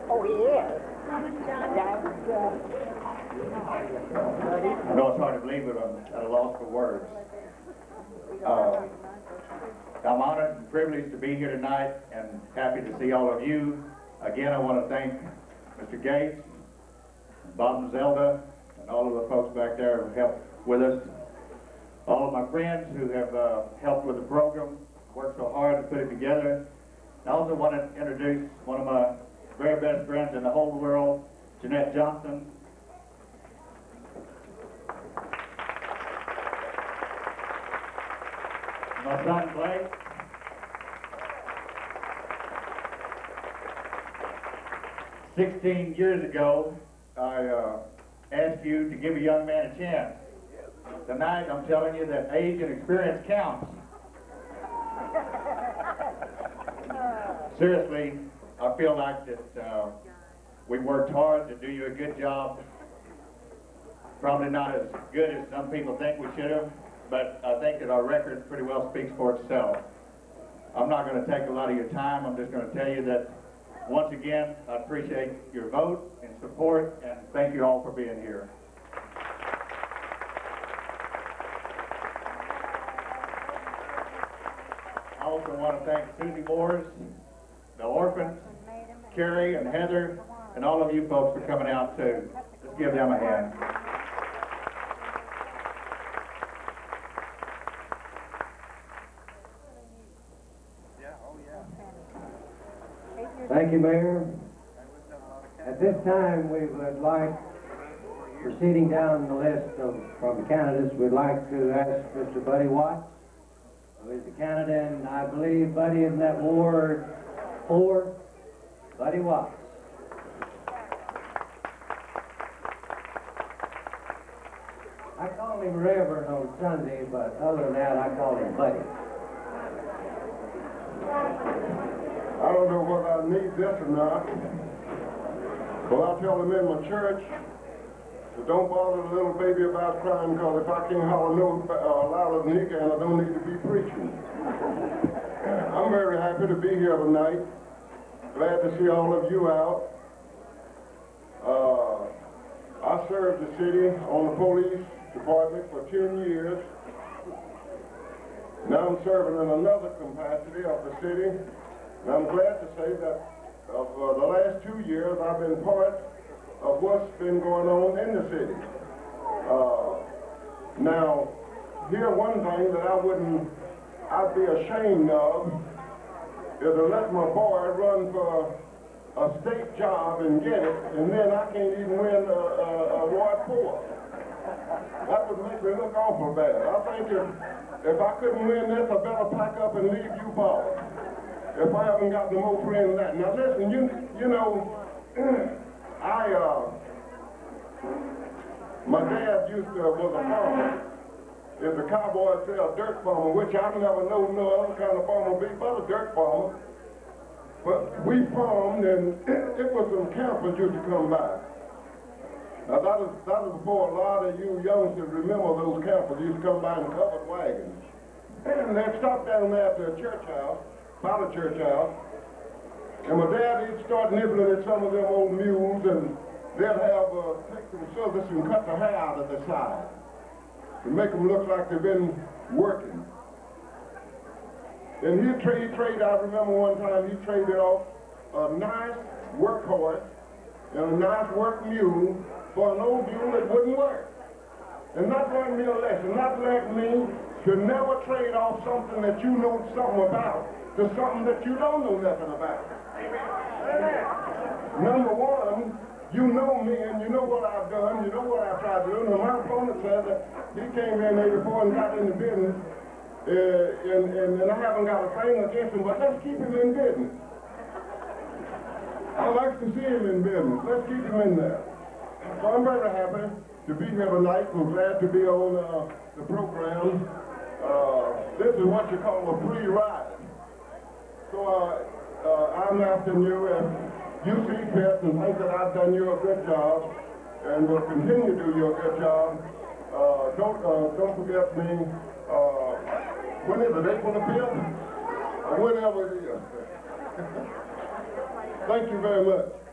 Oh, he is. I know it's hard to believe, but I'm at a loss for words. I'm honored and privileged to be here tonight and happy to see all of you. Again, I want to thank Mr. Gates, Bob and Zelda, and all of the folks back there who helped with us. All of my friends who have helped with the program, worked so hard to put it together. I also want to introduce one of my very best friends in the whole world, Jeanette Johnson. My son Blake. "16 years ago, I asked you to give a young man a chance. Tonight, I'm telling you that age and experience counts. Seriously, I feel like that we worked hard to do you a good job. Probably not as good as some people think we should have, but I think that our record pretty well speaks for itself. I'm not going to take a lot of your time. I'm just going to tell you that, once again, I appreciate your vote and support, and thank you all for being here. I also want to thank Susie Moores, the orphans, Carrie and Heather, and all of you folks for coming out too. Let's give them a hand. Thank you, Mayor. At this time, we would like, proceeding down the list from the candidates, we'd like to ask Mr. Buddy Watts, who is the candidate, and I believe Buddy is in that Ward 4. Buddy Watts. I call him Reverend on Sunday, but other than that, I call him Buddy. I don't know whether I need this or not, but I tell them in my church, so don't bother the little baby about crying, because if I can't holler no louder than he can, I don't need to be preaching. I'm very happy to be here tonight. Glad to see all of you out. I served the city on the police department for 10 years. Now I'm serving in another capacity of the city. And I'm glad to say that of the last 2 years, I've been part of what's been going on in the city. Now, here one thing that I'd be ashamed of is to let my boy run for a state job and get it, and then I can't even win a Ward 4. That would make me look awful bad. I think if I couldn't win this, I better pack up and leave Eufaula. If I haven't got no more friends than that. Now listen, you know, my dad was a farmer. Is a cowboy sell dirt farmer, which I never know no other kind of farmer be but a dirt farmer. But we farmed, and it was some campers used to come by. Now that was before a lot of you youngsters remember those campers used to come by in covered wagons. And they'd stop down there at the church house, by the church house, and my dad, he'd start nibbling at some of them old mules, and they'd have take some scissors and cut the hair out of the side to make them look like they've been working. And he'd trade, I remember one time he traded off a nice workhorse and a nice work mule for an old mule that wouldn't work. And that learned me a lesson. That led me to never trade off something that you know something about to something that you don't know nothing about. Amen. Number one, you know me and you know what I've done, you know what I've tried to do. Now my opponent said that he came here in '84 and got into business, and I haven't got a thing against him, but let's keep him in business. I like to see him in business. Let's keep him in there. So I'm very happy to be here tonight. I'm glad to be on the program. This is what you call a free ride. So I'm asking you if you see fit and think that I've done you a good job and will continue to do you a good job, don't forget me. When is it, April the 5th? Or whenever it is. Thank you very much.